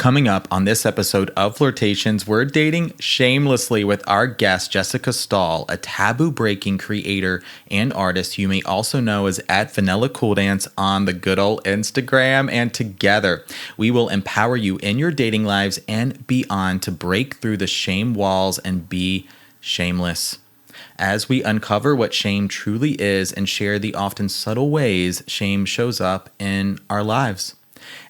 Coming up on this episode of Flirtations, we're dating shamelessly with our guest, Jessica Stahl, a taboo-breaking creator and artist you may also know as @VanillaCoolDance on the good old Instagram. And together, we will empower you in your dating lives and beyond to break through the shame walls and be shameless. As we uncover what shame truly is and share the often subtle ways shame shows up in our lives.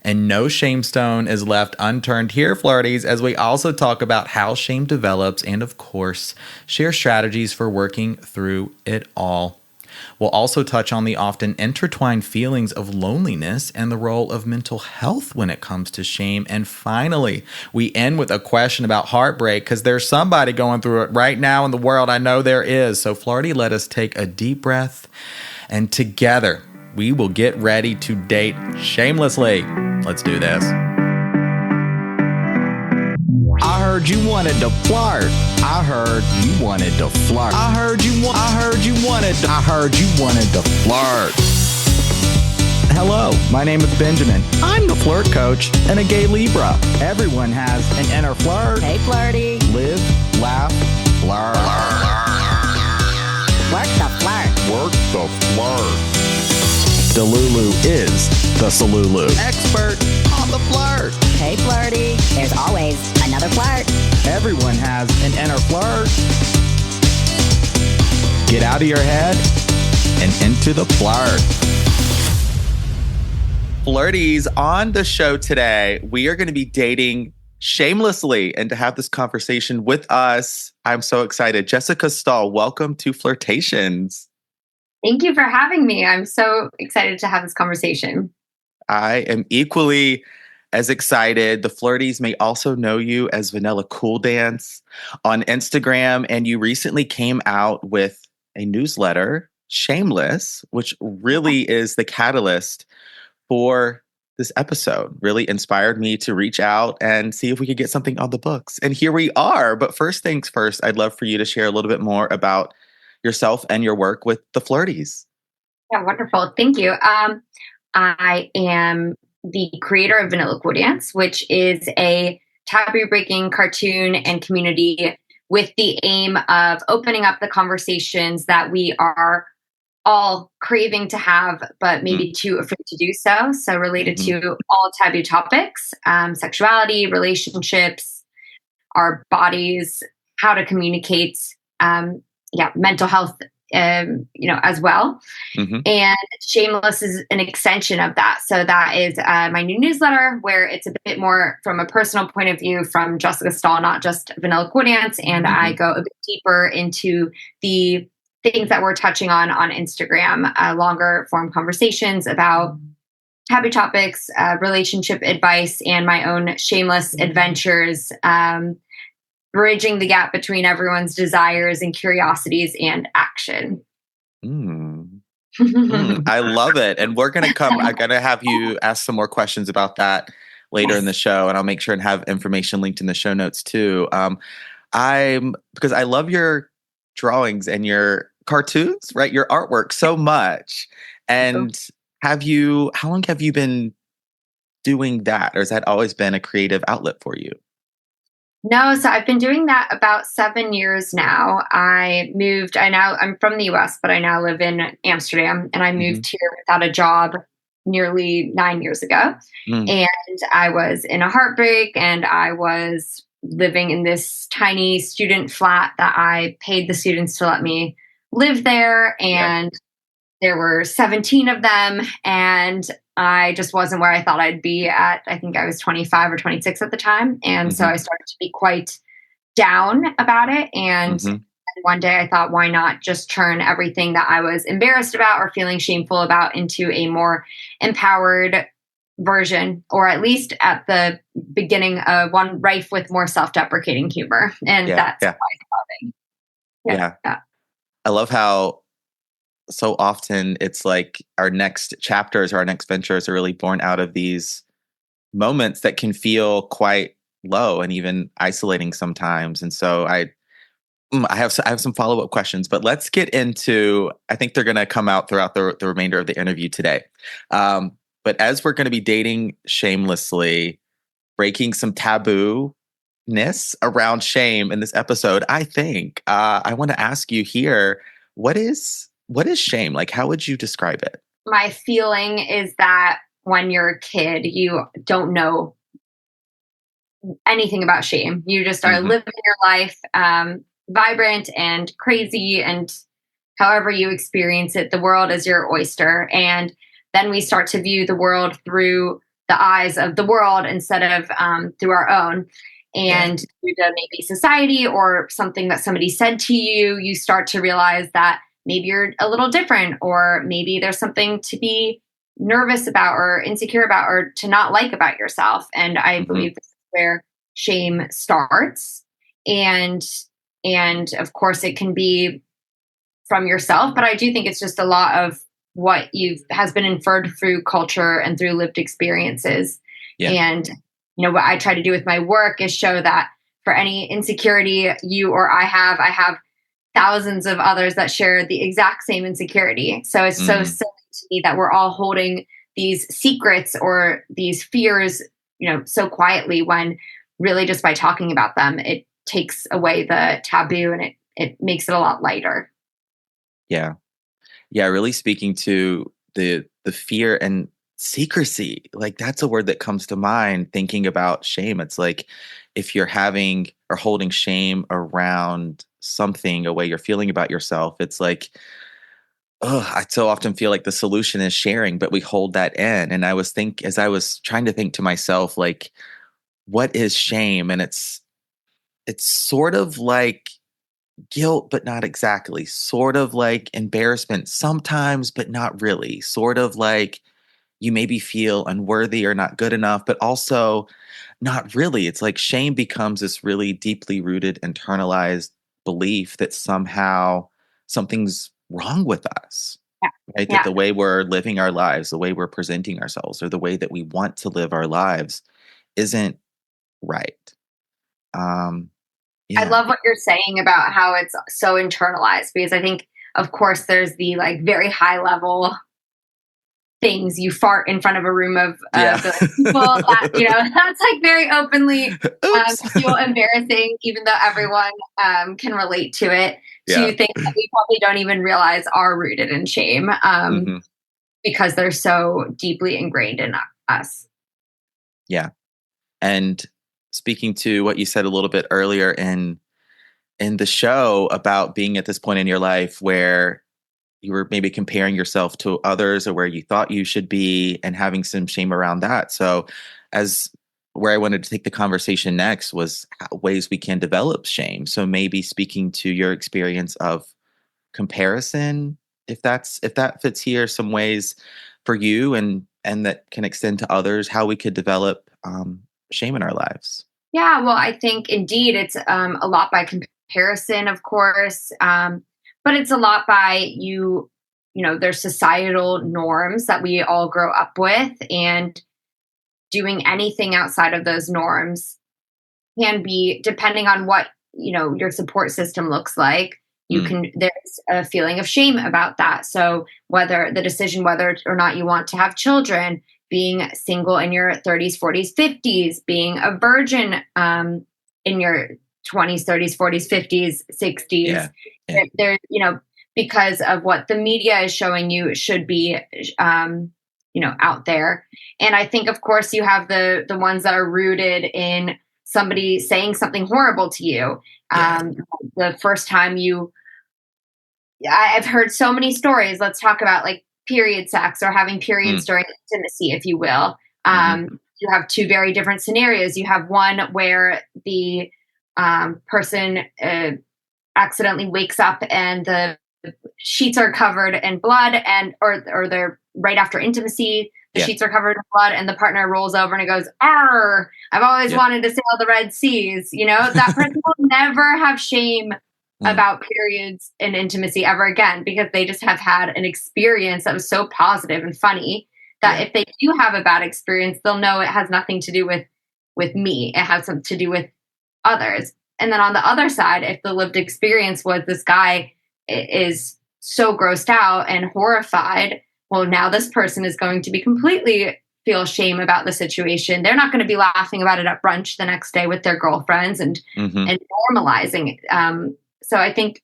And no shame stone is left unturned here, flirties, as we also talk about how shame develops and, of course, share strategies for working through it all. We'll also touch on the often intertwined feelings of loneliness and the role of mental health when it comes to shame. And finally, we end with a question about heartbreak because there's somebody going through it right now in the world. I know there is. So, flirty, let us take a deep breath, and together we will get ready to date shamelessly. Let's do this. I heard you wanted to flirt. I heard you wanted to flirt. I heard you wanted to flirt. Hello, my name is Benjamin. I'm the flirt coach and a gay Libra. Everyone has an inner flirt. Hey, flirty. Live, laugh, flirt. Work the flirt. Work the flirt. Delulu is the Salulu. Expert on the flirt. Hey, flirty. There's always another flirt. Everyone has an inner flirt. Get out of your head and into the flirt. Flirties, on the show today, we are going to be dating shamelessly. And to have this conversation with us, I'm so excited. Jessica Stahl, welcome to Flirtations. Thank you for having me. I'm so excited to have this conversation. I am equally as excited. The flirties may also know you as VanillaCoolDance on Instagram, and you recently came out with a newsletter, Shameless, which really is the catalyst for this episode. Really inspired me to reach out and see if we could get something on the books. And here we are. But first things first, I'd love for you to share a little bit more about yourself and your work with the flirties. Yeah, wonderful. Thank you. I am the creator of VanillaCoolDance, which is a taboo-breaking cartoon and community with the aim of opening up the conversations that we are all craving to have, but maybe too afraid to do so. So related to all taboo topics, sexuality, relationships, our bodies, how to communicate, mental health, as well. And Shameless is an extension of that. So that is my new newsletter, where it's a bit more from a personal point of view from Jessica Stahl, not just VanillaCoolDance. And I go a bit deeper into the things that we're touching on Instagram, longer form conversations about taboo topics, relationship advice, and my own shameless adventures, bridging the gap between everyone's desires and curiosities and action. I love it. And I'm going to have you ask some more questions about that later in the show. And I'll make sure and have information linked in the show notes too. Because I love your drawings and your cartoons, right? Your artwork so much. And how long have you been doing that? Or has that always been a creative outlet for you? No, so I've been doing that about 7 years now. I'm from the US, but I now live in Amsterdam, and I moved here without a job nearly 9 years ago. And I was in a heartbreak, and I was living in this tiny student flat that I paid the students to let me live there. And there were 17 of them, and I just wasn't where I thought I'd be at. I think I was 25 or 26 at the time. And so I started to be quite down about it. And one day I thought, why not just turn everything that I was embarrassed about or feeling shameful about into a more empowered version, or at least at the beginning of one rife with more self-deprecating humor. And that's why I'm loving. I love how so often it's like our next chapters or our next ventures are really born out of these moments that can feel quite low and even isolating sometimes. And so I have some follow-up questions, but let's get into, I think they're going to come out throughout the remainder of the interview today. But as we're going to be dating shamelessly, breaking some taboo ness around shame in this episode. I think I want to ask you here, what is shame? Like, how would you describe it? My feeling is that when you're a kid, you don't know anything about shame. You just are Mhm. living your life, vibrant and crazy, and however you experience it, the world is your oyster. And then we start to view the world through the eyes of the world instead of through our own. Yeah. And due to maybe society or something that somebody said to you, you start to realize that maybe you're a little different, or maybe there's something to be nervous about or insecure about or to not like about yourself. And I Mhm. believe this is where shame starts. And of course it can be from yourself, but I do think it's just a lot of what you've has been inferred through culture and through lived experiences. Yeah. And what I try to do with my work is show that for any insecurity you or I have thousands of others that share the exact same insecurity. So it's so Mm. silly to me that we're all holding these secrets or these fears, so quietly, when really just by talking about them, it takes away the taboo and it makes it a lot lighter. Yeah. Yeah, really speaking to the fear and secrecy. Like, that's a word that comes to mind thinking about shame. It's like if you're having or holding shame around something, a way you're feeling about yourself, it's like, oh, I so often feel like the solution is sharing, but we hold that in. And as I was trying to think to myself, like, what is shame? And it's sort of like guilt, but not exactly. Sort of like embarrassment sometimes, but not really. Sort of like you maybe feel unworthy or not good enough, but also not really. It's like shame becomes this really deeply rooted, internalized belief that somehow something's wrong with us, Yeah. right? That Yeah. the way we're living our lives, the way we're presenting ourselves, or the way that we want to live our lives isn't right. Um, I yeah. love what you're saying about how it's so internalized, because I think, of course, there's the like very high level things. You fart in front of a room of Yeah. a billion people, that that's like very openly Oops. feel embarrassing, even though everyone can relate to it, Yeah. to things that we probably don't even realize are rooted in shame, Hmm. because they're so deeply ingrained in us. Yeah. And speaking to what you said a little bit earlier in the show about being at this point in your life where you were maybe comparing yourself to others or where you thought you should be and having some shame around that. So as where I wanted to take the conversation next was ways we can develop shame. So maybe speaking to your experience of comparison, if that fits here, some ways for you and that can extend to others, how we could develop shame in our lives. Yeah, well, I think indeed it's a lot by comparison, of course, but it's a lot by there's societal norms that we all grow up with, and doing anything outside of those norms can be, depending on what your support system looks like. Mm, There's a feeling of shame about that. So whether the decision whether or not you want to have children, being single in your 30s, 40s, 50s, being a virgin in your 20s, 30s, 40s, 50s, 60s, yeah. Yeah. there, because of what the media is showing you should be out there. And I think, of course, you have the ones that are rooted in somebody saying something horrible to you. Yeah. The first time I've heard so many stories. Let's talk about like period sex or having periods Mm, during intimacy, if you will. mhm. You have two very different scenarios. You have one where the person accidentally wakes up and the sheets are covered in blood, and or they're right after intimacy, the Yeah. sheets are covered in blood, and the partner rolls over and it goes, "Arr, I've always Yeah. wanted to sail the Red Seas." That person will never have shame Mm, about periods and intimacy ever again, because they just have had an experience that was so positive and funny that yeah. if they do have a bad experience, they'll know it has nothing to do with me. It has something to do with others. And then on the other side, if the lived experience was this guy is so grossed out and horrified, well, now this person is going to be completely feel shame about the situation, they're not going to be laughing about it at brunch the next day with their girlfriends and normalizing it. So I think,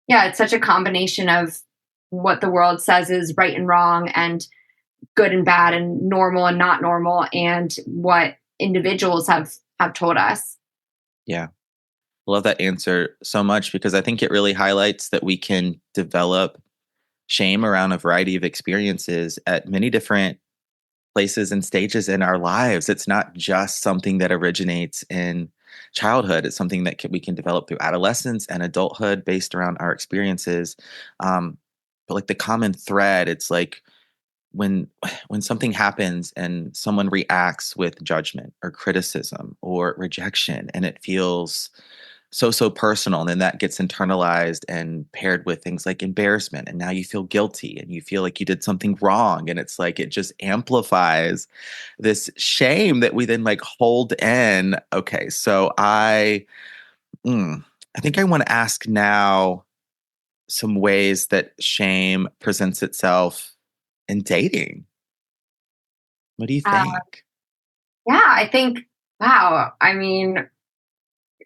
yeah, it's such a combination of what the world says is right and wrong and good and bad and normal and not normal, and what individuals have told us. Yeah. Love that answer so much, because I think it really highlights that we can develop shame around a variety of experiences at many different places and stages in our lives. It's not just something that originates in childhood. It's something that we can develop through adolescence and adulthood based around our experiences. But like the common thread, it's like when when something happens and someone reacts with judgment or criticism or rejection, and it feels so personal, and then that gets internalized and paired with things like embarrassment, and now you feel guilty and you feel like you did something wrong, and it's like it just amplifies this shame that we then like hold in. Okay, so I think I want to ask now some ways that shame presents itself in dating. What do you Uh, think? yeah, I think, wow. I mean,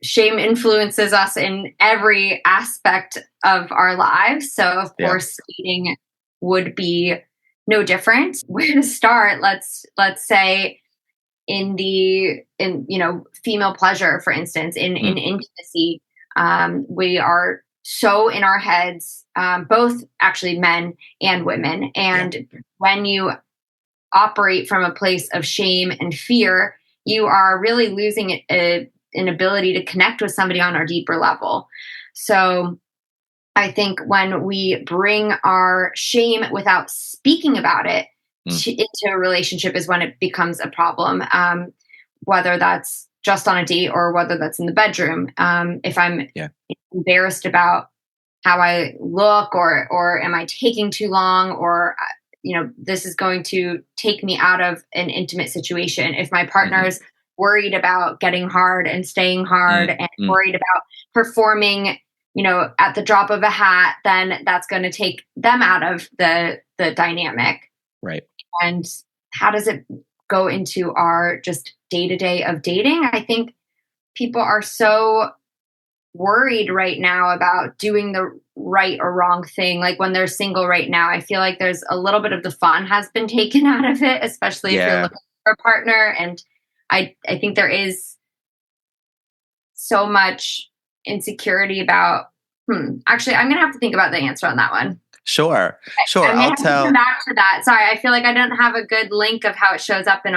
shame influences us in every aspect of our lives. So, of Yeah. course, dating would be no different. Where to start? Let's say in female pleasure, for instance, in Mm, intimacy, we are so in our heads, both actually men and women, yeah. and when you operate from a place of shame and fear, you are really losing an ability to connect with somebody on a deeper level. So I think when we bring our shame without speaking about it Mm, into a relationship is when it becomes a problem, whether that's just on a date or whether that's in the bedroom. If I'm yeah. embarrassed about how I look, or am I taking too long, or this is going to take me out of an intimate situation. If my partner Hmm. is worried about getting hard and staying hard Mm, and mm, worried about performing, at the drop of a hat, then that's going to take them out of the dynamic. right. And how does it go into our just day to day of dating? I think people are so worried right now about doing the right or wrong thing. Like when they're single right now, I feel like there's a little bit of the fun has been taken out of it, especially if you're Yeah. looking for a partner. And I think there is so much insecurity about, actually, I'm going to have to think about the answer on that one. Sure. I Sure. may I'll have to come tell. back to that. Sorry, I feel like I don't have a good link of how it shows up in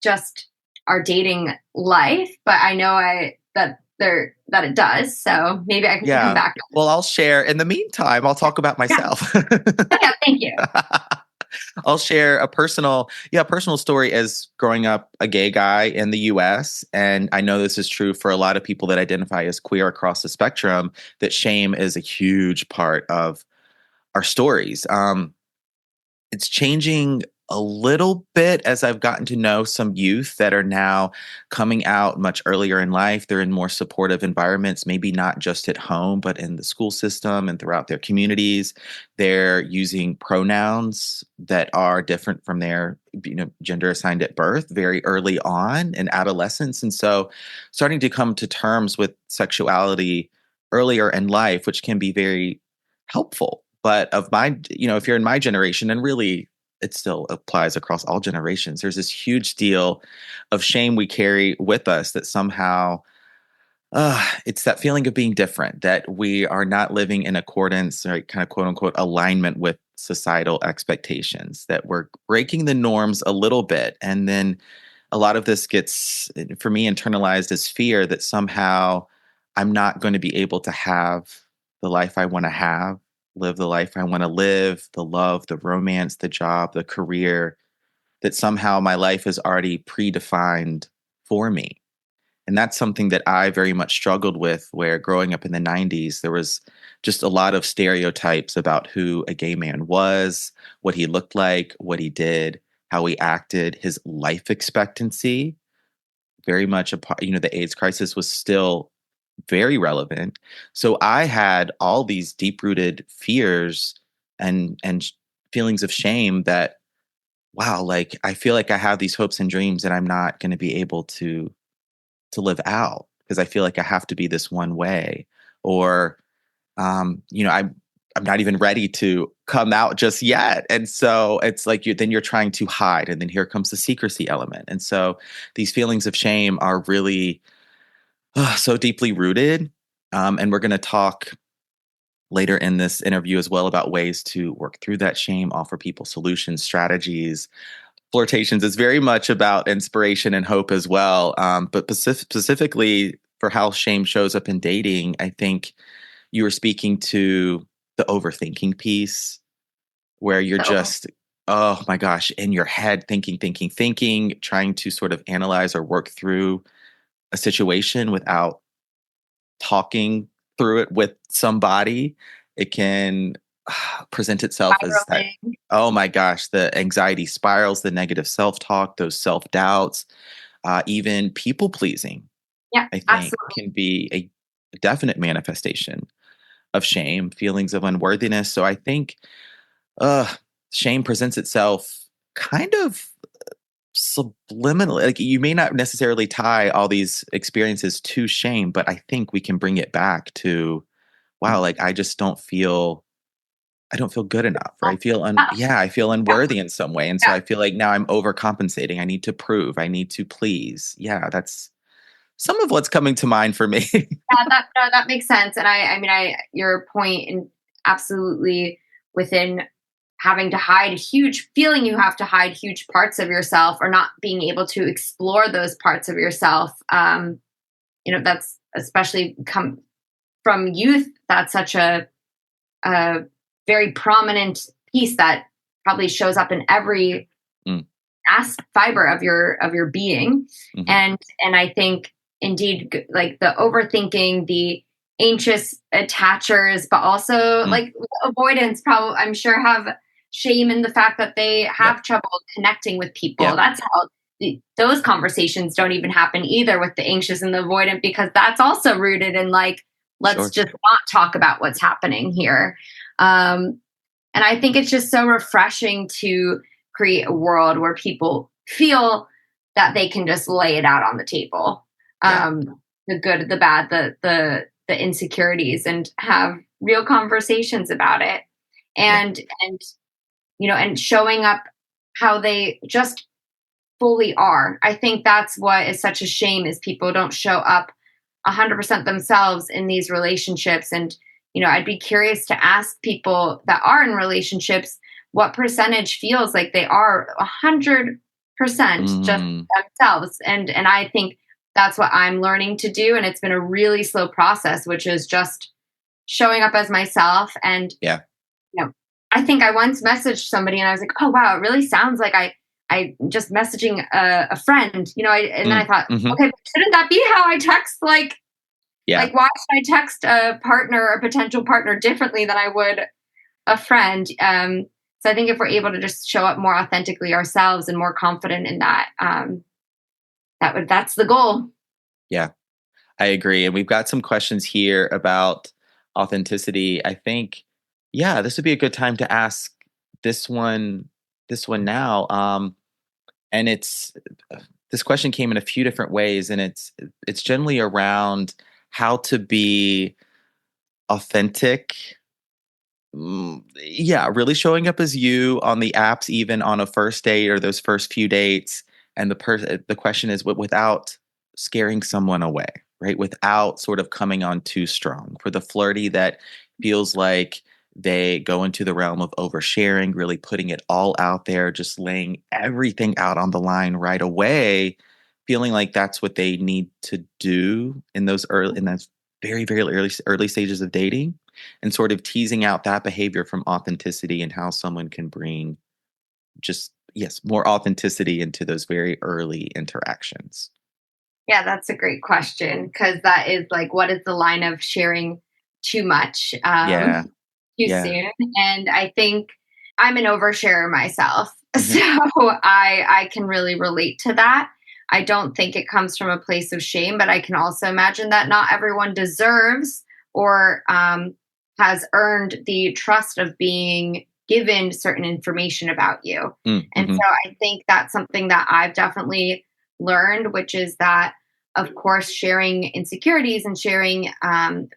just our dating life, but I know that it does. So maybe I can come Yeah. back. Well, I'll share. In the meantime, I'll talk about Yeah. myself. Yeah. Thank you. I'll share a personal story as growing up a gay guy in the US. And I know this is true for a lot of people that identify as queer across the spectrum, that shame is a huge part of our stories. It's changing a little bit as I've gotten to know some youth that are now coming out much earlier in life. They're in more supportive environments, maybe not just at home, but in the school system and throughout their communities. They're using pronouns that are different from their gender assigned at birth very early on in adolescence. And so starting to come to terms with sexuality earlier in life, which can be very helpful. But if you're in my generation, and really it still applies across all generations, there's this huge deal of shame we carry with us that somehow it's that feeling of being different, that we are not living in accordance or kind of quote unquote alignment with societal expectations, that we're breaking the norms a little bit. And then a lot of this gets, for me, internalized as fear that somehow I'm not going to be able to have the life I want to have, live the life I want to live, the love, the romance, the job, the career, that somehow my life is already predefined for me. And that's something that I very much struggled with, where growing up in the 90s, there was just a lot of stereotypes about who a gay man was, what he looked like, what he did, how he acted, his life expectancy. Very much a part, the AIDS crisis was still very relevant. So I had all these deep rooted fears and feelings of shame that wow, like I feel like I have these hopes and dreams that I'm not going to be able to live out because I feel like I have to be this one way, or I'm not even ready to come out just yet. And so it's like you're trying to hide, and then here comes the secrecy element. And so these feelings of shame are really so deeply rooted. And we're going to talk later in this interview as well about ways to work through that shame, offer people solutions, strategies. Flirtations is very much about inspiration and hope as well. But specifically for how shame shows up in dating, I think you were speaking to the overthinking piece where you're So just, oh my gosh, in your head, thinking, trying to sort of analyze or work through a situation without talking through it with somebody. It can present itself as that. spiraling. Oh my gosh, the anxiety spirals, the negative self talk, those self doubts, even people pleasing, Yeah, I think absolutely. can be a definite manifestation of shame, feelings of unworthiness. So I think uh, shame presents itself kind of subliminally. Like you may not necessarily tie all these experiences to shame, but I think we can bring it back to wow, like I don't feel good enough, or I feel Yeah, I feel yeah, unworthy in some way. And so yeah. I feel like now I'm overcompensating. I need to prove, I need to please. Yeah, that's some of what's coming to mind for me. Yeah, that no, that makes sense. And I mean, your point in absolutely within having to hide huge feeling you have to hide huge parts of yourself or not being able to explore those parts of yourself. That's especially come from youth. That's such a very prominent piece that probably shows up in every Mm, fiber of your being. mhm. And I think indeed like the overthinking, the anxious attachers, but also Mm, like avoidance probably I'm sure have shame in the fact that they yep, have trouble connecting with people. yep, That's how those conversations don't even happen either with the anxious and the avoidant, because that's also rooted in like, let's sure. just not talk about what's happening here. um, and I think it's just so refreshing to create a world where people feel that they can just lay it out on the table. Yeah, The good, the bad, the insecurities, and have real conversations about it. yeah, And and showing up how they just fully are. I think that's what is such a shame is people don't show up 100% themselves in these relationships. And I'd be curious to ask people that are in relationships what percentage feels like they are 100% just mm, themselves. And I think that's what I'm learning to do, and it's been a really slow process, which is just showing up as myself. And yeah, you know, I think I once messaged somebody and I was like, oh wow, it really sounds like I just messaging a friend, and then I thought, mhm, okay, but shouldn't that be how I text? yeah, Why should I text a partner, a potential partner, differently than I would a friend? So I think if we're able to just show up more authentically ourselves and more confident in that, that's the goal. yeah. I agree. And we've got some questions here about authenticity. I think, yeah, this would be a good time to ask this one, this one now. And this question came in a few different ways, and it's generally around how to be authentic. Yeah, really showing up as you on the apps, even on a first date or those first few dates. And the question is without scaring someone away, right? Without sort of coming on too strong. For the flirty that feels like they go into the realm of oversharing, really putting it all out there, just laying everything out on the line right away, feeling like that's what they need to do in those very early stages of dating, and sort of teasing out that behavior from authenticity and how someone can bring just yes more authenticity into those very early interactions. Yeah, that's a great question, because that is like, what is the line of sharing too much, Yeah, too yeah. soon? And I think I'm an oversharer myself, so Hmm. I can really relate to that. I don't think it comes from a place of shame, but I can also imagine that not everyone deserves or has earned the trust of being given certain information about you. And Mm-hmm. so I think that's something that I've definitely learned, which is that, of course, sharing insecurities and sharing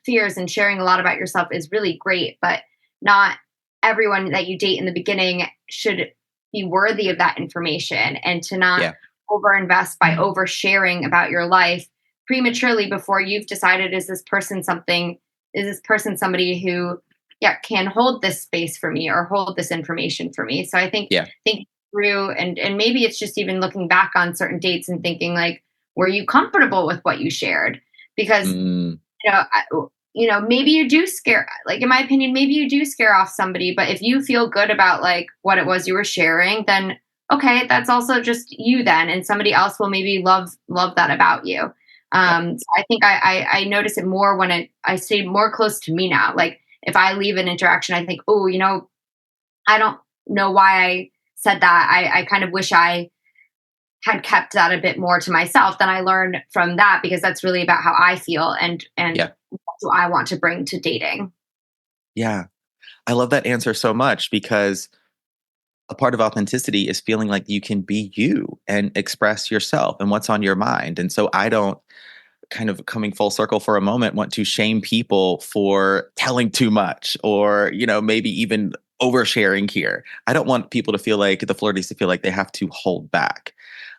fears and sharing a lot about yourself is really great, but not everyone that you date in the beginning should be worthy of that information, and to not Yeah. overinvest by oversharing about your life prematurely before you've decided, is this person somebody who can hold this space for me or hold this information for me. So I Yeah. think through, and maybe it's just even looking back on certain dates and thinking like, were you comfortable with what you shared? Because Mm, maybe you do scare, like, in my opinion, maybe you do scare off somebody, but if you feel good about like what it was you were sharing, then okay, that's also just you then, and somebody else will maybe love that about you. yeah. So I think I notice it more when I stay more close to me now. Like if I leave an interaction, I think, oh, I don't know why I said that. I kind of wish I had kept that a bit more to myself. Then I learned from that, because that's really about how I feel, and Yeah. what I want to bring to dating. Yeah. I love that answer so much, because a part of authenticity is feeling like you can be you and express yourself and what's on your mind. And so I don't, kind of coming full circle for a moment, want to shame people for telling too much, or, maybe even oversharing here. I don't want people to feel like, the flirties to feel like they have to hold back.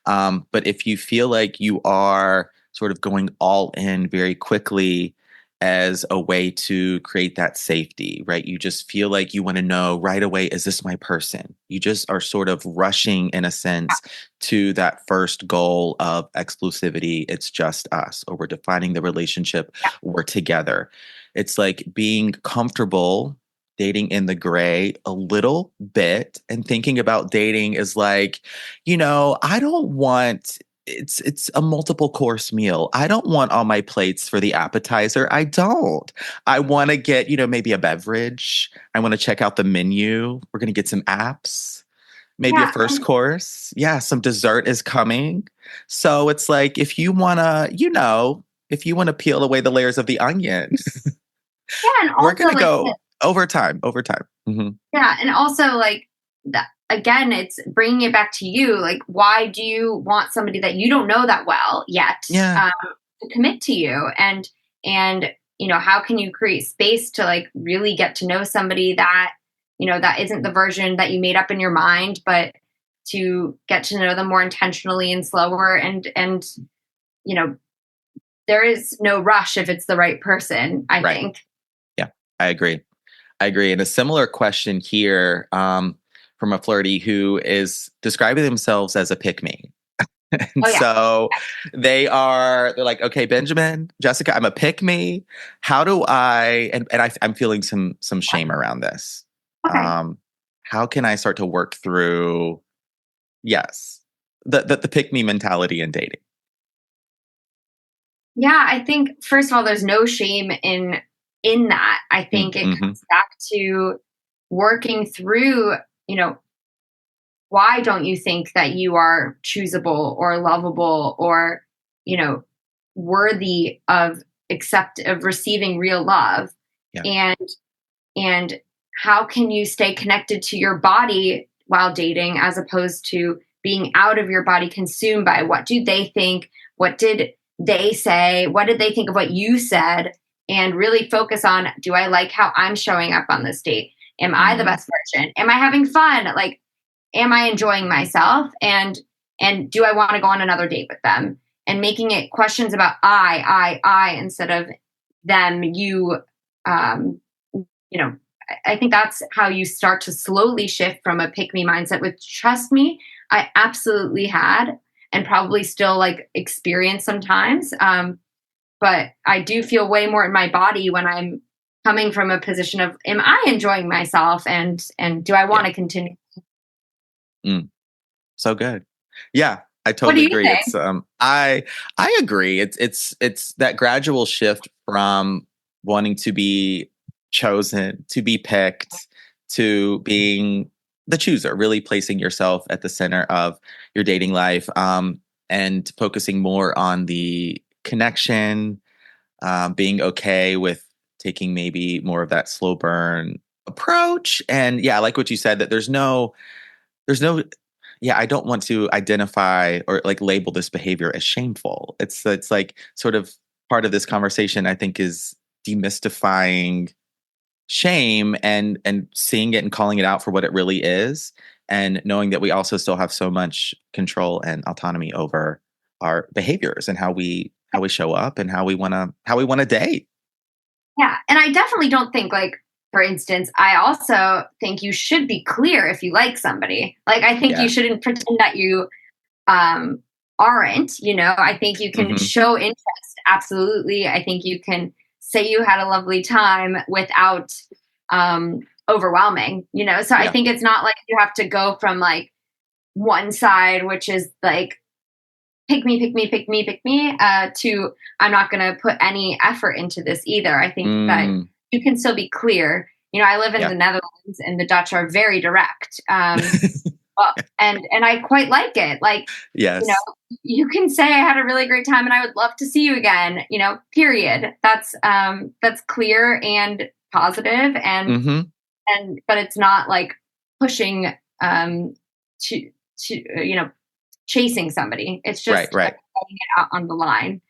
But if you feel like you are sort of going all in very quickly as a way to create that safety, right? You just feel like you want to know right away, is this my person? You just are sort of rushing, in a sense, to that first goal of exclusivity. It's just us, or we're defining the relationship, we're together. It's like being comfortable dating in the gray a little bit, and thinking about dating is like, I don't want, it's a multiple course meal. I don't want all my plates for the appetizer. I don't. I want to get, maybe a beverage. I want to check out the menu. We're going to get some apps, maybe a Yeah, first course. Yeah, some dessert is coming. So it's like, if you want to, peel away the layers of the onion, yeah, and we're also going to like, go over time. Hmm. yeah, and also like that again, it's bringing it back to you. Like, why do you want somebody that you don't know that well yet Yeah. to commit to you? And how can you create space to like really get to know somebody that that isn't the version that you made up in your mind, but to get to know them more intentionally and slower, and you know there is no rush if it's the right person, I Right. think. Yeah, I agree. And a similar question here, from a flirty who is describing themselves as a pick me. And Oh yeah. so they're like, okay, Benjamin, Jessica, I'm a pick me. How do I'm feeling some shame around this. Okay. How can I start to work through, yes, the pick me mentality in dating? Yeah, I think first of all, there's no shame in that. I think it Mm-hmm. comes back to working through, you know, why don't you think that you are choosable or lovable or, you know, worthy of receiving real love? Yeah. And and how can you stay connected to your body while dating, as opposed to being out of your body, consumed by what do they think, what did they say, what did they think of what you said, and really focus on, do I like how I'm showing up on this date? Am I the Mm, best version? Am I having fun? Like, am I enjoying myself? And do I want to go on another date with them? And making it questions about I instead of them, you. um I think that's how you start to slowly shift from a pick me mindset, which, trust me, I absolutely had and probably still like experience sometimes. But I do feel way more in my body when I'm coming from a position of, am I enjoying myself, and do I want yeah. to continue? Mm, so good. Yeah, I What do totally you agree. It's think? I agree. It's that gradual shift from wanting to be chosen, to be picked, to being the chooser, really placing yourself at the center of your dating life, and focusing more on the connection, being okay with taking maybe more of that slow burn approach. And yeah, I like what you said, that there's no yeah, I don't want to identify or like label this behavior as shameful. It's like sort of part of this conversation, I think, is demystifying shame and seeing it and calling it out for what it really is, and knowing that we also still have so much control and autonomy over our behaviors and how we show up and how we want to date. Yeah. And I definitely don't think, like, for instance, I also think you should be clear if you like somebody. Like, I think you Yeah. shouldn't pretend that you um, aren't, I think you can Hmm. show interest. Absolutely. I think you can say you had a lovely time without overwhelming, So I Yeah. think it's not like you have to go from like one side, which is like, pick me, pick me, pick me, pick me, to I'm not going to put any effort into this either. I think that Mm, you can still be clear. I live in yeah. the Netherlands, and the Dutch are very direct. And I quite like it. Like, you know, Yes. you can say I had a really great time and I would love to see you again, period. That's clear and positive, Hmm. and but it's not like pushing to chasing somebody. It's Right. just Right. like putting it out on the line.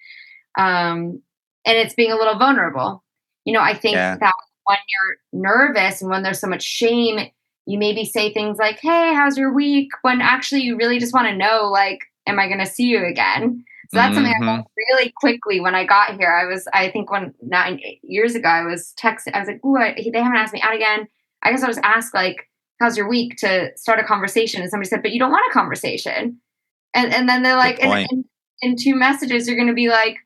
And it's being a little vulnerable. I think Yeah. that when you're nervous and when there's so much shame, you maybe say things like, "Hey, how's your week?" When actually you really just want to know, like, am I going to see you again? So that's something I learned Hmm. really quickly when I got here. I think when 9 8 years ago, I was texting. I was like, "Ooh, they haven't asked me out again." I guess I'll just ask, like, "How's your week?" to start a conversation. And somebody said, "But you don't want a conversation." And then they're Good like, point. in two messages, you're going to be like,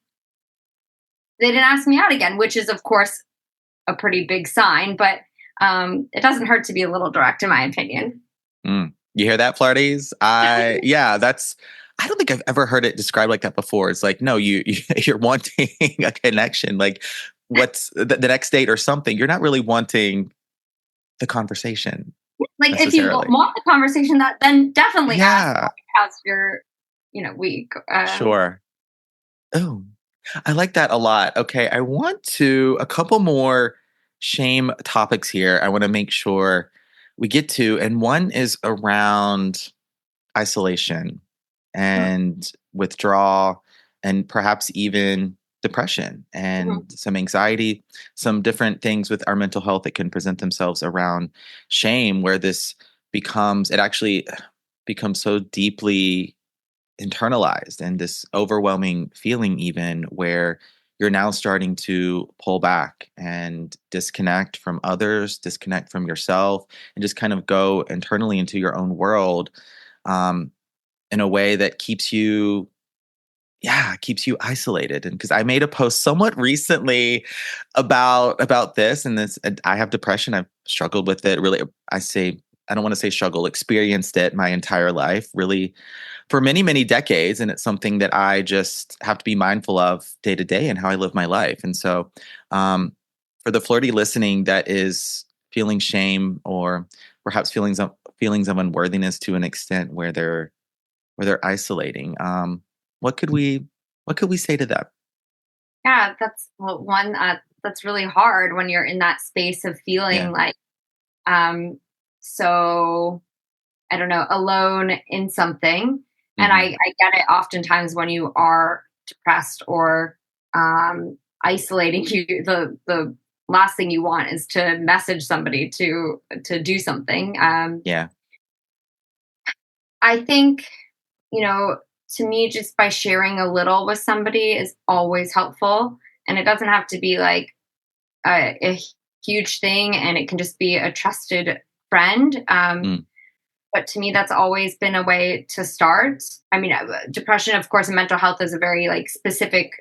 they didn't ask me out again, which is, of course, a pretty big sign, but it doesn't hurt to be a little direct, in my opinion. Mm. You hear that, Flarties? Yeah, that's. I don't think I've ever heard it described like that before. It's like, no, you're wanting a connection. Like, what's the next date or something? You're not really wanting the conversation Like, if you necessarily. want the conversation, that then definitely ask, Yeah, like, how's your, week. sure. Oh, I like that a lot. Okay, I want to a couple more shame topics here. I want to make sure we get to, and one is around isolation and withdrawal and perhaps even depression Mhm. and some anxiety, some different things with our mental health that can present themselves around shame, where this it actually becomes so deeply internalized, and this overwhelming feeling, even where you're now starting to pull back and disconnect from others, disconnect from yourself, and just kind of go internally into your own world, um, in a way that keeps you isolated. And because I made a post somewhat recently about this, and this, and I have depression. I've struggled with it really. I don't want to say struggle, experienced it my entire life, really, for many, many decades. And it's something that I just have to be mindful of day to day and how I live my life. And so, um, for the flirty listening that is feeling shame, or perhaps feelings of unworthiness to an extent where they're isolating, what could we what could we say to them? Yeah, that's, well, one, that's really hard when you're in that space of Yeah. feeling like, um, so, I don't know, alone in something. And Hmm. I get it oftentimes when you are depressed or isolating, the last thing you want is to message somebody to do something. Yeah. I think, you know, to me, just by sharing a little with somebody is always helpful. And it doesn't have to be like a huge thing, and it can just be a trusted friend. Mm. But to me, that's always been a way to start. I mean, depression, of course, and mental health is a very like specific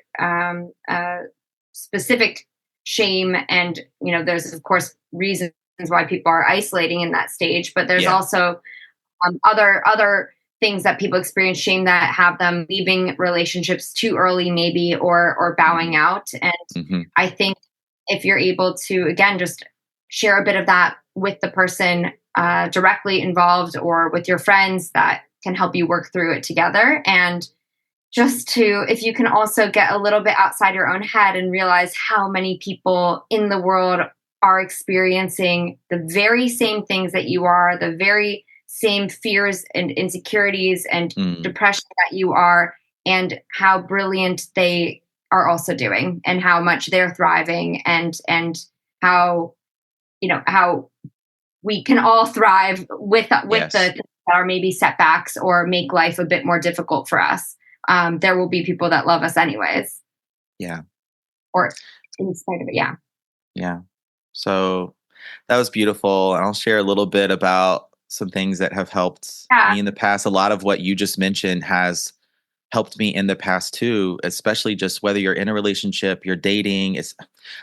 shame, and there's of course reasons why people are isolating in that stage. But there's Yeah. also other things that people experience shame that have them leaving relationships too early, maybe, or bowing Hmm. out. And Hmm. I think if you're able to, again, just share a bit of that with the person directly involved, or with your friends, that can help you work through it together. And just to, if you can also get a little bit outside your own head and realize how many people in the world are experiencing the very same things that you are, the very same fears and insecurities and Mm, depression that you are, and how brilliant they are also doing, and how much they're thriving, and how how we can all thrive with the yes. things that are maybe setbacks or make life a bit more difficult for us. There will be people that love us anyways, Yeah. or in spite of it. Yeah. Yeah. So that was beautiful. And I'll share a little bit about some things that have helped Yeah. me in the past. A lot of what you just mentioned has helped me in the past too, especially just whether you're in a relationship, you're dating. It's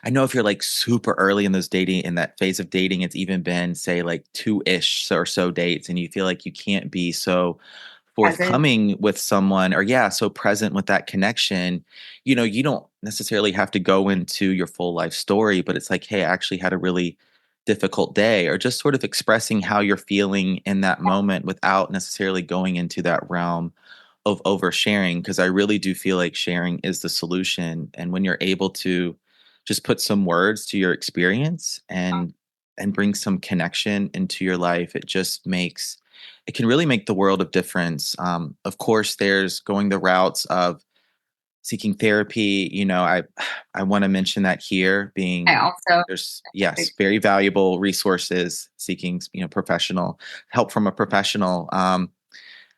I know if you're like super early in those dating in that phase of dating, it's even been say like two-ish or so dates, and you feel like you can't be so Present. forthcoming with someone or yeah, so present with that connection. You don't necessarily have to go into your full life story, but it's like, hey, I actually had a really difficult day, or just sort of expressing how you're feeling in that moment without necessarily going into that realm of oversharing, because I really do feel like sharing is the solution. And when you're able to just put some words to your experience and bring some connection into your life, it can really make the world of difference. Of course, there's going the routes of seeking therapy. I want to mention that here I being also there's yes, very valuable resources seeking professional help from a professional.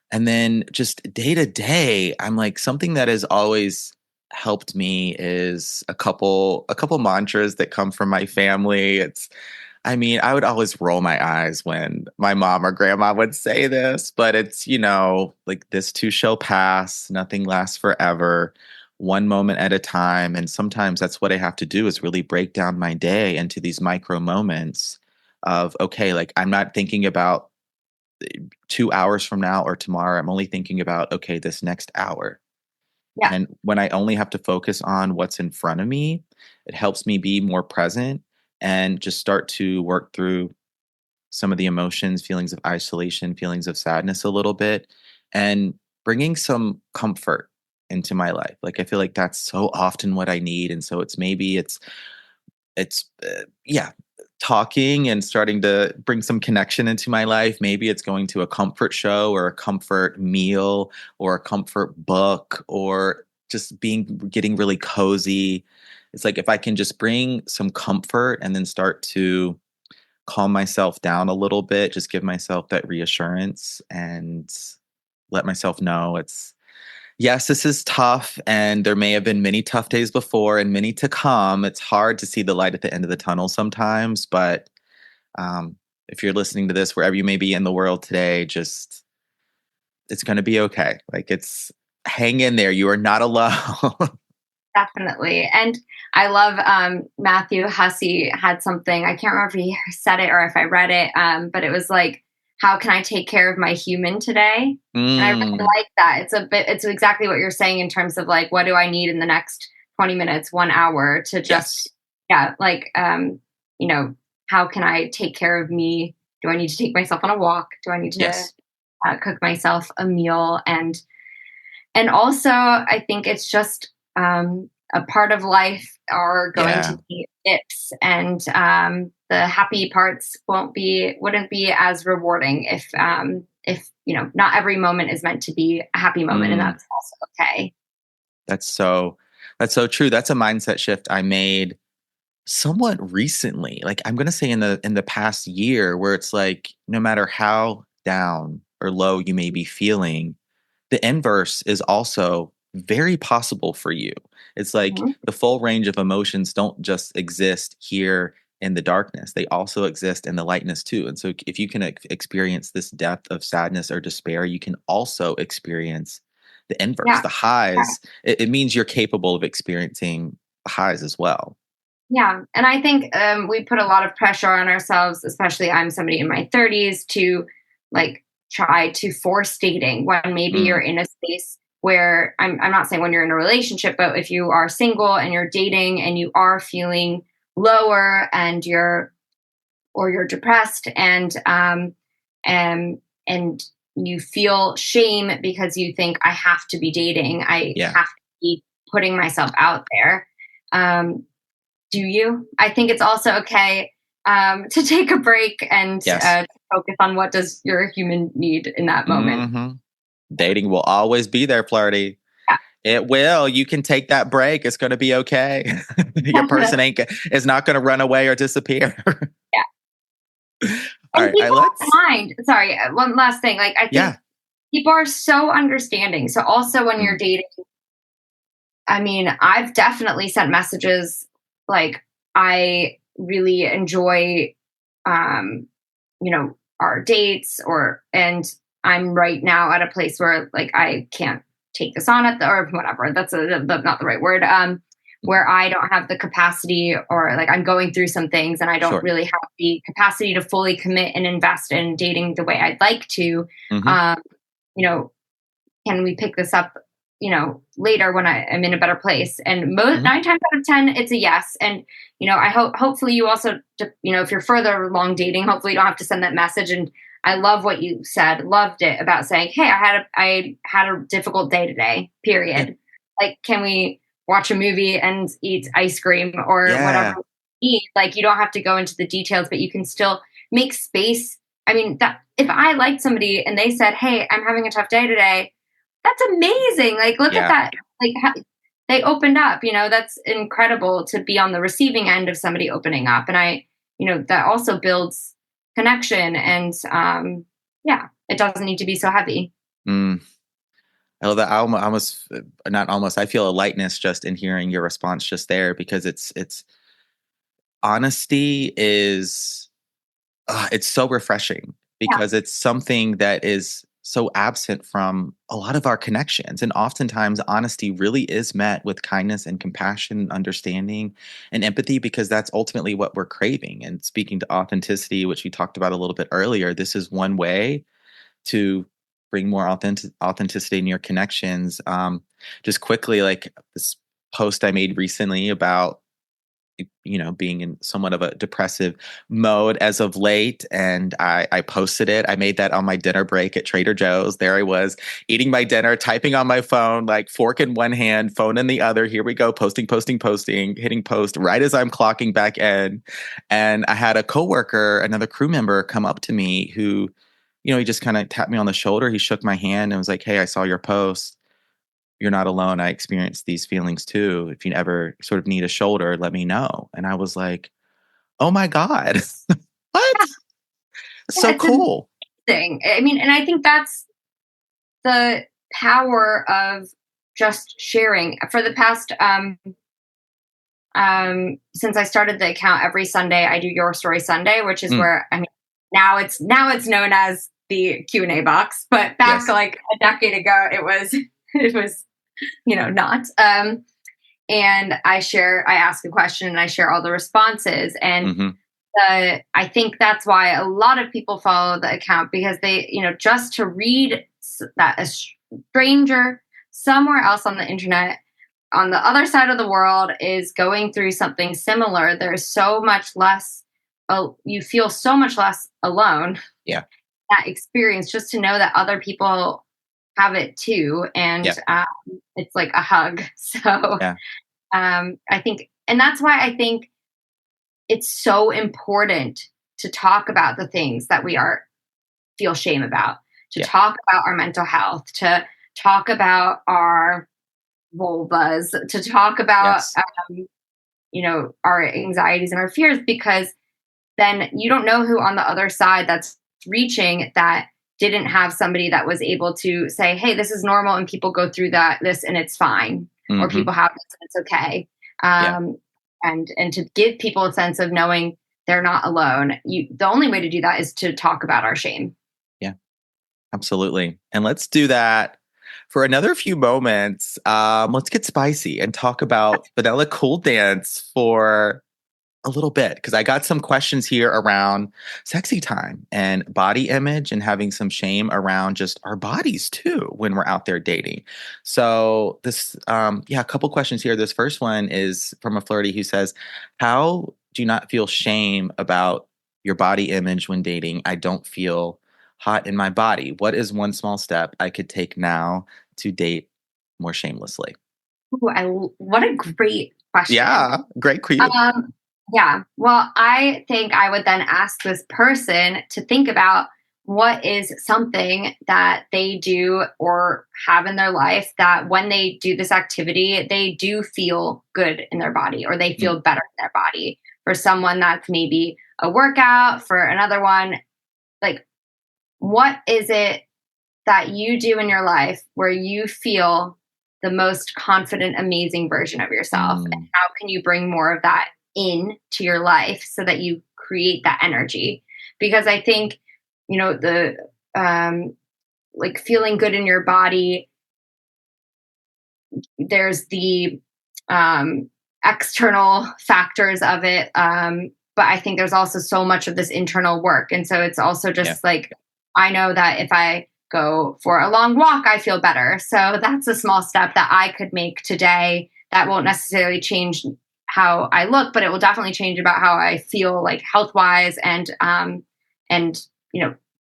And then just day to day, I'm like something that has always helped me is a couple mantras that come from my family. I would always roll my eyes when my mom or grandma would say this, but like this too shall pass, nothing lasts forever, one moment at a time. And sometimes that's what I have to do is really break down my day into these micro moments of, okay, like I'm not thinking about 2 hours from now or tomorrow. I'm only thinking about, okay, this next hour. yeah. And when I only have to focus on what's in front of me, it helps me be more present and just start to work through some of the emotions, feelings of isolation, feelings of sadness a little bit, and bringing some comfort into my life. Like I feel like that's so often what I need. And so yeah, talking and starting to bring some connection into my life. Maybe it's going to a comfort show or a comfort meal or a comfort book or just getting really cozy. It's like if I can just bring some comfort and then start to calm myself down a little bit, just give myself that reassurance and let myself know it's yes, this is tough, and there may have been many tough days before and many to come. It's hard to see the light at the end of the tunnel sometimes, but um, if you're listening to this, wherever you may be in the world today, just it's going to be okay. Like hang in there. You are not alone. Definitely. And I love Matthew Hussey had something, I can't remember if he said it or if I read it, but it was like, how can I take care of my human today? And I really Mm, like that. It's exactly what you're saying in terms of like, what do I need in the next 20 minutes, 1 hour to yes, just, yeah, like, you know, how can I take care of me? Do I need to take myself on a walk? Do I need to yes, cook myself a meal? And also, I think it's just a part of life are going yeah. to be dips, and the happy parts wouldn't be as rewarding if not every moment is meant to be a happy moment, and Mm, that's also okay. that's so that's so true. That's a mindset shift I made somewhat recently, like I'm gonna say in the past year, where it's like no matter how down or low you may be feeling, the inverse is also very possible for you. It's like Mhm. the full range of emotions don't just exist here in the darkness. They also exist in the lightness too. And so if you can experience this depth of sadness or despair, you can also experience the inverse, Yeah. the highs. It means you're capable of experiencing highs as well. Yeah, and I think we put a lot of pressure on ourselves, especially I'm somebody in my 30s, to like try to force dating when maybe you're Mm, in a space where I'm not saying when you're in a relationship, but if you are single and you're dating and you are feeling lower and you're depressed and you feel shame because you think I have to be dating, I yeah. have to be putting myself out there. Um, do you. I think it's also okay to take a break and Yes. to focus on what does your human need in that moment. Hmm. Dating will always be there, Flirty. Yeah. It will. You can take that break. It's going to be okay. Your person is not going to run away or disappear. Yeah. All And right. people don't Let's. mind. Sorry, one last thing. Like, I think Yeah. people are so understanding. So also when you're Mm, dating, I mean, I've definitely sent messages like I really enjoy our dates and I'm right now at a place where like I can't take this on or whatever. That's not the right word. Where I don't have the capacity or like I'm going through some things and I don't sure. really have the capacity to fully commit and invest in dating the way I'd like to. Hmm. Um, you know, can we pick this up, later when I am in a better place? And Hmm. 9 times out of 10, it's a yes. And, I hopefully you also, if you're further along dating, hopefully you don't have to send that message. And I love what you said, loved it about saying, hey, I had a difficult day today, Yeah. period. Like, can we watch a movie and eat ice cream or whatever Yeah. we eat? Like, you don't have to go into the details, but you can still make space. I mean, that if I liked somebody and they said, hey, I'm having a tough day today, that's amazing. Like, look at Yeah. that. Like, how, they opened up. That's incredible to be on the receiving end of somebody opening up. And that also builds connection. And yeah, it doesn't need to be so heavy. Mm. I love that. Almost, not almost. I feel a lightness just in hearing your response just there because it's honesty is it's so refreshing Yeah, because it's something that is so absent from a lot of our connections. And oftentimes, honesty really is met with kindness and compassion, understanding, and empathy because that's ultimately what we're craving. And speaking to authenticity, which we talked about a little bit earlier, this is one way to bring more authenticity in your connections. Just quickly, like this post I made recently about being in somewhat of a depressive mode as of late. And I posted it. I made that on my dinner break at Trader Joe's. There I was eating my dinner, typing on my phone, like fork in one hand, phone in the other. Here we go, posting, posting, posting, hitting post right as I'm clocking back in. And I had a coworker, another crew member come up to me who, he just kind of tapped me on the shoulder. He shook my hand and was like, "Hey, I saw your post. You're not alone. I experience these feelings too. If you ever sort of need a shoulder, let me know." And I was like, "Oh my God." What? yeah, So it's cool. amazing. I mean, and I think that's the power of just sharing. For the past since I started the account, every Sunday I do Your Story Sunday, which is Mm, where, I mean, now it's known as the Q&A box, but back yes. like a decade ago it was it was not. And I ask a question and I share all the responses. And Mhm. I think that's why a lot of people follow the account, because they, just to read that a stranger somewhere else on the internet on the other side of the world is going through something similar, there's so much less, you feel so much less alone. Yeah. That experience, just to know that other people have it too. And Yeah. it's like a hug. So Yeah. I think, and that's why I think it's so important to talk about the things that we are feel shame about, to Yeah. talk about our mental health, to talk about our vulvas, to talk about Yes. our anxieties and our fears, because then you don't know who on the other side that's reaching that didn't have somebody that was able to say, hey, this is normal and people go through this and it's fine, or Mhm. people have this and it's okay. Yeah. And to give people a sense of knowing they're not alone, the only way to do that is to talk about our shame. Yeah. Absolutely. And let's do that for another few moments. Let's get spicy and talk about Vanilla Cool Dance for a little bit because I got some questions here around sexy time and body image and having some shame around just our bodies too when we're out there dating. So a couple questions here. This first one is from a flirty who says, "How do you not feel shame about your body image when dating? I don't feel hot in my body. What is one small step I could take now to date more shamelessly?" What a great question. Yeah, great queen. Yeah. Well, I think I would then ask this person to think about what is something that they do or have in their life that when they do this activity, they do feel good in their body or they Mm, feel better in their body. For someone, that's maybe a workout. For another one, like, what is it that you do in your life where you feel the most confident, amazing version of yourself? And mm, how can you bring more of that into your life so that you create that energy? Because I think, the like feeling good in your body, there's the um, external factors of it. But I think there's also so much of this internal work. And so it's also yeah. just like, I know that if I go for a long walk, I feel better. So that's a small step that I could make today that won't necessarily change how I look, but it will definitely change about how I feel, like health wise, and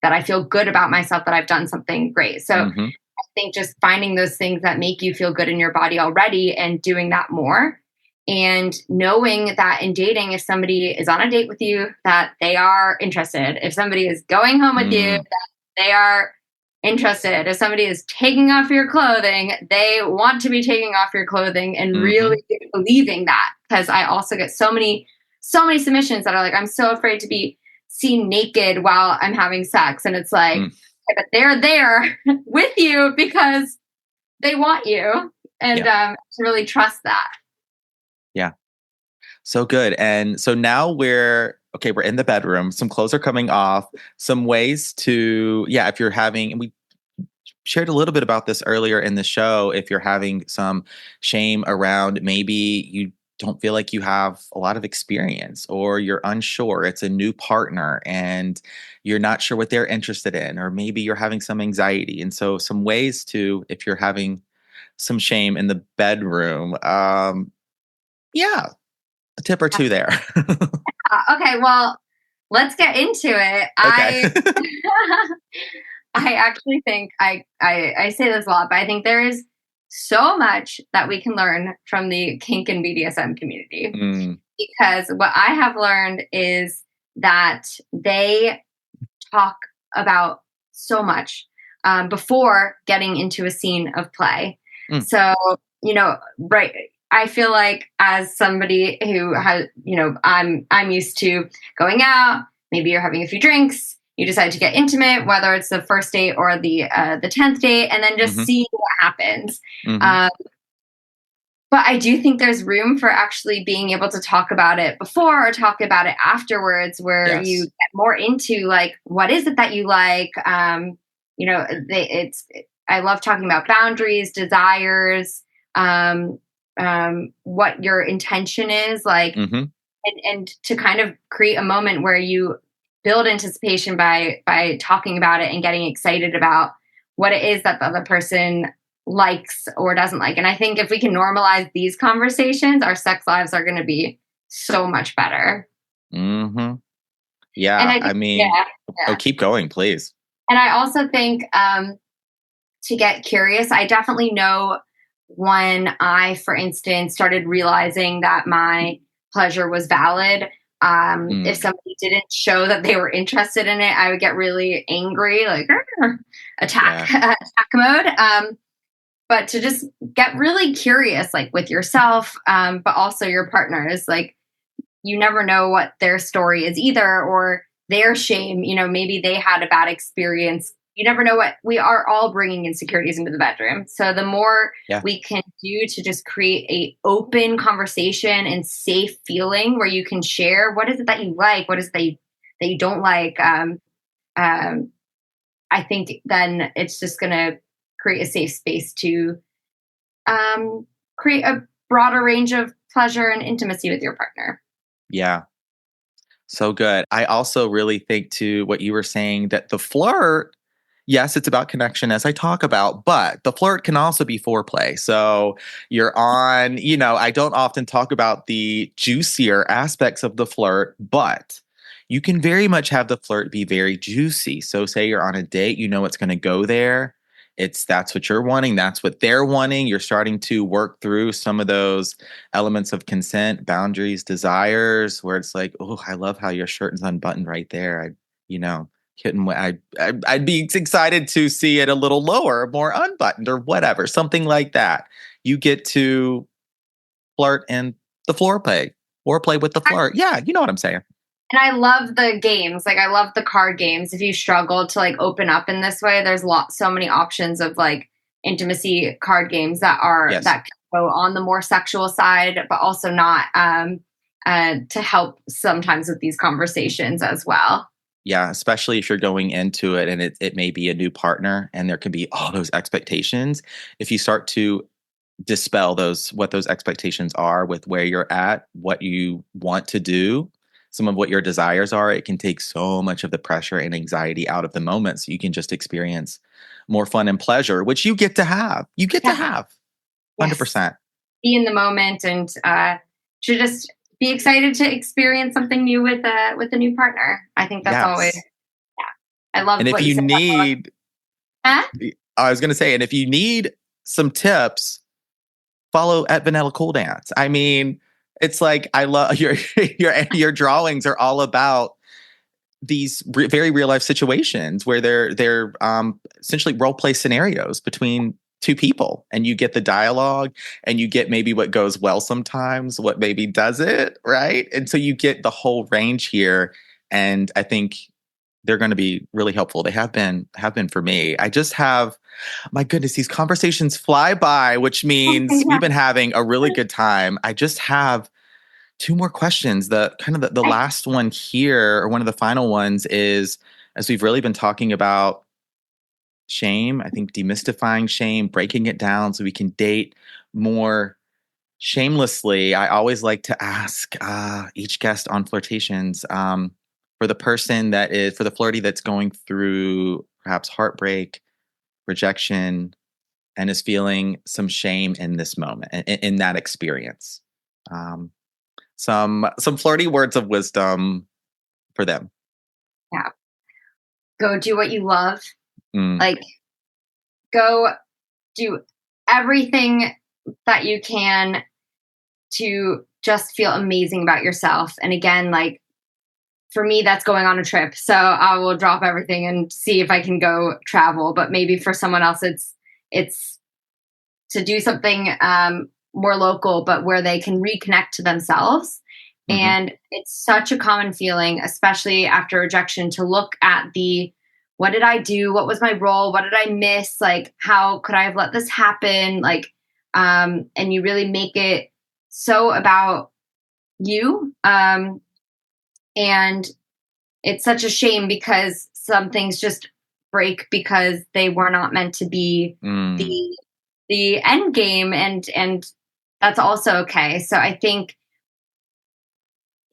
that I feel good about myself, that I've done something great. So Hmm. I think just finding those things that make you feel good in your body already and doing that more. And knowing that in dating, if somebody is on a date with you, that they are interested. If somebody is going home with you, Mm, that they are interested. If somebody is taking off your clothing, they want to be taking off your clothing, and hmm. really believing that. Because I also get so many submissions that are like, I'm so afraid to be seen naked while I'm having sex. And it's like, Mm, okay, but they're there with you because they want you. And yeah, to really trust that. yeah. So good. And so now we're okay, we're in the bedroom. Some clothes are coming off. Some ways to, yeah, if you're having, and we shared a little bit about this earlier in the show, if you're having some shame around maybe you don't feel like you have a lot of experience or you're unsure, it's a new partner and you're not sure what they're interested in, or maybe you're having some anxiety. And so, some ways to, if you're having some shame in the bedroom, yeah, a tip or two there. Okay, well, let's get into it. Okay. I actually think I say this a lot, but I think there is so much that we can learn from the kink and BDSM community. Mm, Because what I have learned is that they talk about so much before getting into a scene of play. mm, So, right. I feel like as somebody who has, I'm used to going out. Maybe you're having a few drinks. You decide to get intimate, whether it's the first date or the 10th date, and then just mhm, see what happens. mhm. Um, but I do think there's room for actually being able to talk about it before or talk about it afterwards, where you Yes. get more into like, what is it that you like? I love talking about boundaries, desires, um, what your intention is like, Mhm. and to kind of create a moment where you build anticipation by talking about it and getting excited about what it is that the other person likes or doesn't like. And I think if we can normalize these conversations, our sex lives are going to be so much better. Mhm. And Yeah, I I think, mean, yeah, oh, yeah. keep going, please. And I also think to get curious, I definitely know when I, for instance, started realizing that my pleasure was valid. If Mm, somebody didn't show that they were interested in it, I would get really angry, like attack, yeah. attack mode. But to just get really curious, like with yourself, but also your partners, like you never know what their story is either, or their shame. Maybe they had a bad experience. You never know what we are all bringing insecurities into the bedroom. So the more Yeah. we can do to just create a open conversation and safe feeling where you can share what is it that you like, what is it that you don't like. Um, I think then it's just going to create a safe space to create a broader range of pleasure and intimacy with your partner. Yeah. So good. I also really think to what you were saying that the flirt, yes, it's about connection as I talk about, but the flirt can also be foreplay. So you're on, I don't often talk about the juicier aspects of the flirt, but you can very much have the flirt be very juicy. So say you're on a date, you know it's going to go there. That's what you're wanting, that's what they're wanting. You're starting to work through some of those elements of consent, boundaries, desires, where it's like, oh, I love how your shirt is unbuttoned right there. You know, couldn't I'd be excited to see it a little lower, more unbuttoned, or whatever, something like that. You get to flirt and the floor play, or play with the flirt. Yeah, you know what I'm saying. And I love the games. Like, I love the card games. If you struggle to like open up in this way, there's so many options of like intimacy card games Yes. that can go on the more sexual side, but also not, to help sometimes with these conversations as well. Yeah, especially if you're going into it and it may be a new partner and there can be all those expectations. If you start to dispel what those expectations are with where you're at, what you want to do, some of what your desires are, it can take so much of the pressure and anxiety out of the moment, so you can just experience more fun and pleasure, which you get to have. You get to have 100%. Yes. Be in the moment and should just be excited to experience something new with a new partner. I think that's always, I love. And if you need, huh? I was going to say, and if you need some tips, follow at Vanilla Cool Dance. I mean, it's like, I love your drawings are all about these very real life situations where they're essentially role play scenarios between two people, and you get the dialogue, and you get maybe what goes well sometimes, what maybe doesn't, right? And so you get the whole range here, and I think they're going to be really helpful. They have been for me. I just have, my goodness, these conversations fly by, which means we've been having a really good time. I just have two more questions. The last one here, or one of the final ones, is, as we've really been talking about shame, I think demystifying shame, breaking it down so we can date more shamelessly. I always like to ask each guest on flirtations, for the for the flirty that's going through perhaps heartbreak, rejection, and is feeling some shame in this moment, in that experience. Some flirty words of wisdom for them. Yeah. Go do what you love. Mm. Like, go do everything that you can to just feel amazing about yourself. And again, like, for me, that's going on a trip. So I will drop everything and see if I can go travel. But maybe for someone else, it's to do something more local, but where they can reconnect to themselves. Mm-hmm. And it's such a common feeling, especially after rejection, to look at what did I do? What was my role? What did I miss? Like, how could I have let this happen? Like, and you really make it so about you. And it's such a shame because some things just break because they were not meant to be the end game, and that's also okay. So I think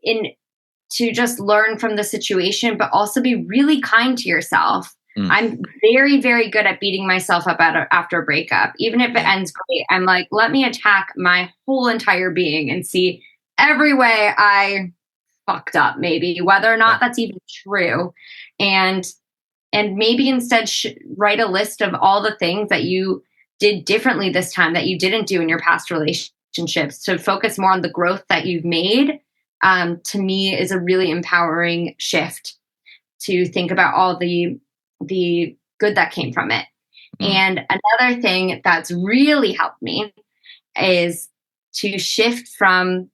to just learn from the situation, but also be really kind to yourself. I'm very, very good at beating myself up after a breakup. Even if it ends great, I'm like, let me attack my whole entire being and see every way I fucked up, maybe, whether or not that's even true. And maybe instead write a list of all the things that you did differently this time that you didn't do in your past relationships, to focus more on the growth that you've made. To me, is a really empowering shift to think about all the good that came from it. And another thing that's really helped me is to shift from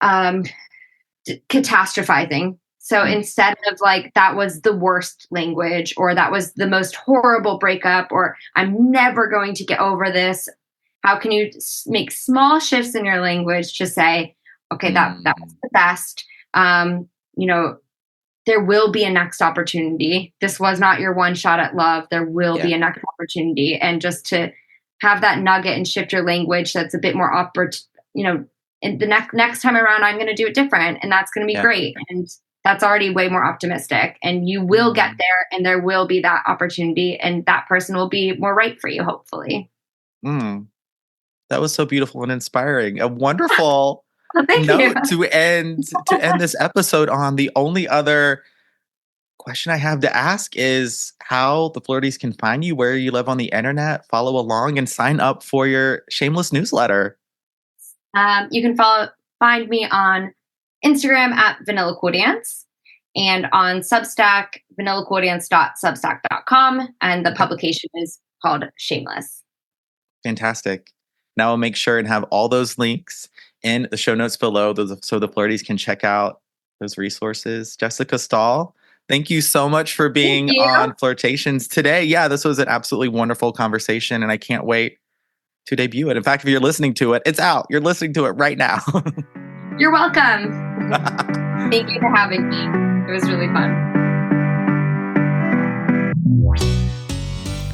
catastrophizing. So instead of like, that was the worst language, or that was the most horrible breakup, or I'm never going to get over this, how can you make small shifts in your language to say, okay, that was the best. There will be a next opportunity. This was not your one shot at love. There will be a next opportunity. And just to have that nugget and shift your language, that's a bit more and the next time around, I'm going to do it different, and that's going to be great. And that's already way more optimistic, and you will get there, and there will be that opportunity, and that person will be more right for you, hopefully. That was so beautiful and inspiring. A wonderful Thank note you. to end this episode on. The only other question I have to ask is how the Flirties can find you, where you live on the internet, follow along, and sign up for your Shameless newsletter. You can find me on Instagram at Vanilla Cool Dance and on Substack, vanillacoolDance.substack.com. And the publication is called Shameless. Fantastic. Now I'll make sure and have all those links in the show notes below so the Flirties can check out those resources. Jessica Stahl, thank you so much for being on Flirtations today. Yeah, this was an absolutely wonderful conversation, and I can't wait to debut it. In fact, if you're listening to it, it's out. You're listening to it right now. You're welcome. Thank you for having me. It was really fun.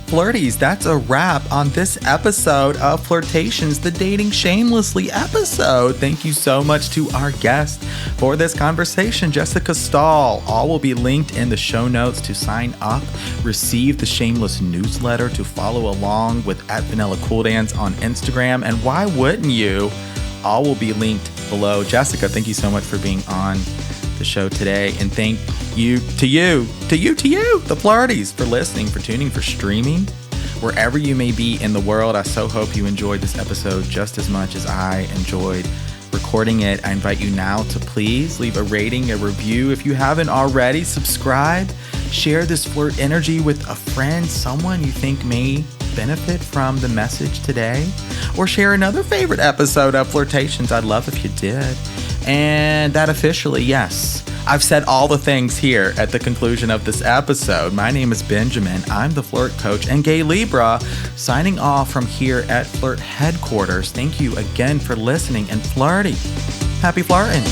Flirties, that's a wrap on this episode of Flirtations, the Dating Shamelessly episode. Thank you so much to our guest for this conversation, Jessica Stahl. All will be linked in the show notes to sign up, receive the Shameless newsletter, to follow along with @VanillaCoolDance on Instagram. And why wouldn't you? All will be linked below. Jessica, thank you so much for being on the show today. And thank you to you, the Flirties, for listening, for tuning, for streaming. Wherever you may be in the world, I so hope you enjoyed this episode just as much as I enjoyed recording it. I invite you now to please leave a rating, a review. If you haven't already, subscribe, share this flirt energy with a friend, someone you think may benefit from the message today, or share another favorite episode of Flirtations. I'd love if you did. And that officially, yes, I've said all the things here at the conclusion of this episode. My name is Benjamin. I'm the Flirt Coach and Gay Libra, signing off from here at Flirt Headquarters. Thank you again for listening, and flirty. Happy flirting.